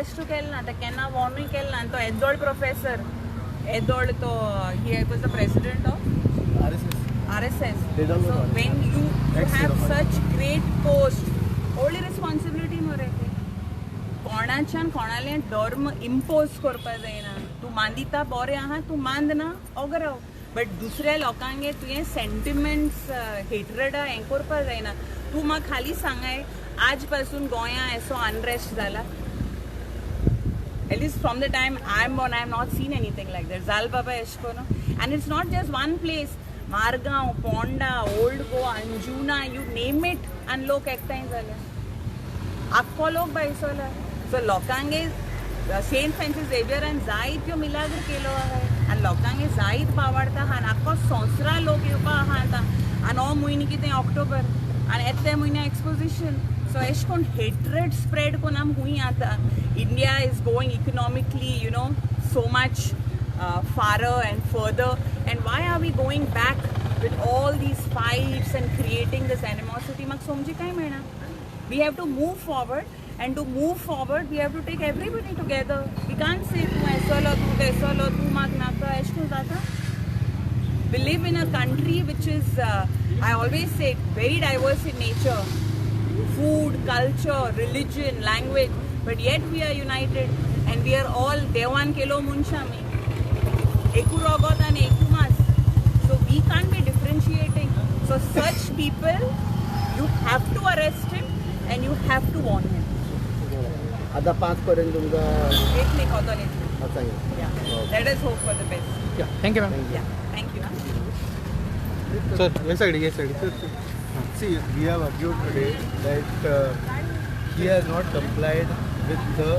Arrest केलना ते केन्ना वॉर्नूय केलना आनी तो येदोळ प्रोफेसर येदोळ तो he was the president of RSS. So when you have such great post, only responsibility मरे ते कोणाच्यान कोणाले धर्म इम्पोज करपा जायना. तूं मांदिता बरें आहा तूं मांदना ओगराव, बट दुसऱ्या लोकांगे तुवें सेंटिमेंट्स हेट्रेडा हें करपा जायना. तूं म्हाका खाली सांगाय आज पासून गोंया एसो अनरेस्ट जाला. At least from the time I am born, I have not seen anything like that. Zal Baba Eshkono. And it's not just one place. Margaon, Ponda, Old Goa, Anjuna, you name it, and लोक एकठांय जाले. आख्खो लोक बायसोला. So लोकांगे Saint Francis Xavier आनी जायत त्यो मिलाग्र केलो आहा. आनी लोकांगे जायत पावाडता आहा. आनी आख्खो संवसारा लोक येवपा आहा आतां. आनी हो म्हयनो कितें ऑक्टोबर आनी येत्या म्हयन्या एक्सपोजिशन. So एश कोन हेट्रेड स्प्रेड कोन आम हुई आतां. India is going economically, so much farther and further. And why are we going back with all these fights and creating this animosity? Mak somji kai mehna. We have to move forward, and to move forward, we have to take everybody together. We can't say tu aisa lo, tu taisa lo, tu mak naka aishko zata. We live in a country which is, I always say, very diverse in nature, food, culture, religion, language, but yet we are united, and we are all Devan Kelo Munshami. Eku rogot and eku mas. So we can't be differentiating. So such people, you have to arrest him and you have to warn him. आता 5 पर्यंत तुमका एक नाही होतो नाही. आता Yeah. Let us hope for the best. Yeah, thank you, ma'am. Yeah. Thank you. Sir, yes, sir. See, we have argued today that he has not complied with the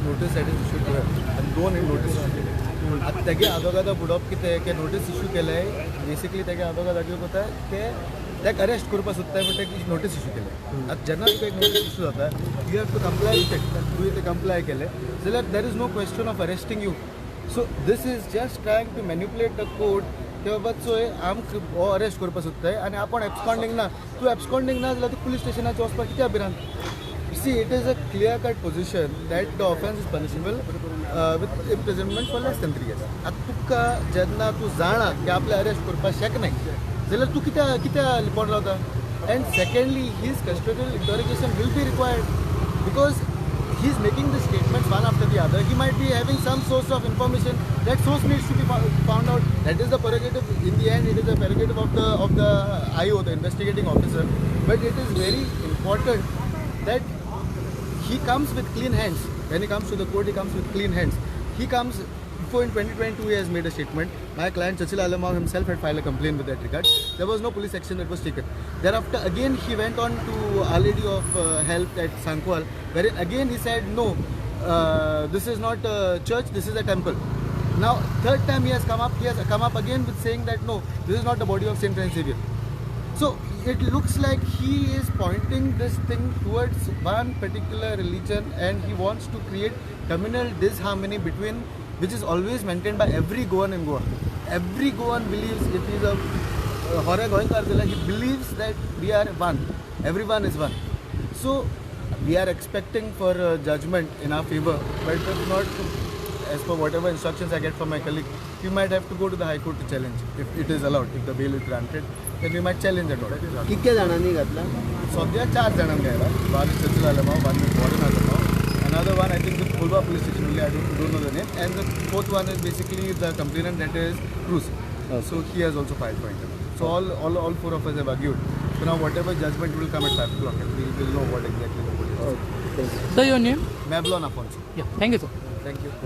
notice that is issued to him. And दोन notice issued. आता तेगे आदोगादा बुडप कितें के notice issue केलें basically तेगे आदोगाद argue कोता के तेक अरेस्ट करपा सोदताय बट तेक नोटीस इशू केलें. आतां जेन्ना तुका एक नोटीस इशू जाता you have to comply with it. तुवें तें कंप्लाय केलें जाल्यार there is no question of arresting you. So this is just trying to manipulate the court की बाबा चोय आमकां हो अरेस्ट करपा सोदताय आनी आपूण एब्सकॉन्डिंग ना. तूं एब्सकॉन्डिंग ना जाल्यार तूं पुलीस स्टेशनाचेर वचपाक कित्याक भिरांत. See, it is a clear-cut position that the offence is punishable with imprisonment for less than 3 years. आता तुका जेन्ना तूं जाणा की आपले अरेस्ट करपाक शकनाय जाल्यार तूं कित्या लिपोन रावता. And secondly, his custodial interrogation will be required because he is making the statements one after the other. He might be having some source of information. That source needs to be found out. That is the prerogative. In the end, it is the prerogative of the IO, the investigating officer. But it is very important that he comes with clean hands. When he comes to the court, he comes with clean hands. He comes, before in 2022 he has made a statement. My client Chachila Alamau himself had filed a complaint with that regard. There was no police action that was taken. Thereafter again he went on to Our Lady of Help at Sankwal, wherein again he said no, this is not a church, this is a temple. Now third time he has come up again with saying that no, this is not the body of Saint Francis Xavier. So it looks like he is pointing this thing towards one particular religion, and he wants to create communal disharmony between, which is always maintained by every Goan in Goa. Every Goan believes, if he is a Hore Goinkar, he believes that we are one. Everyone is one. So we are expecting for judgment in our favor, but if not, as per whatever instructions I get from my colleague, we might have to go to the High Court to challenge if it is allowed, if the bail is granted. Then we might challenge that order. कितक्या जाणांनी घातला. सद्या 4 जाणांक घायला. One is Chachila Alamau, one is Warren Alamau. Another one, I think, the Pulva police station only. I don't know the name. And the fourth one is basically the complainant, that is Cruz. So he has also filed for interview. So all 4 of us have argued. So now whatever judgment will come at 5 o'clock, and we will know what exactly the court is. Thank you. Sir, your name? Mablon Afonso. Yeah, thank you, sir. Thank you.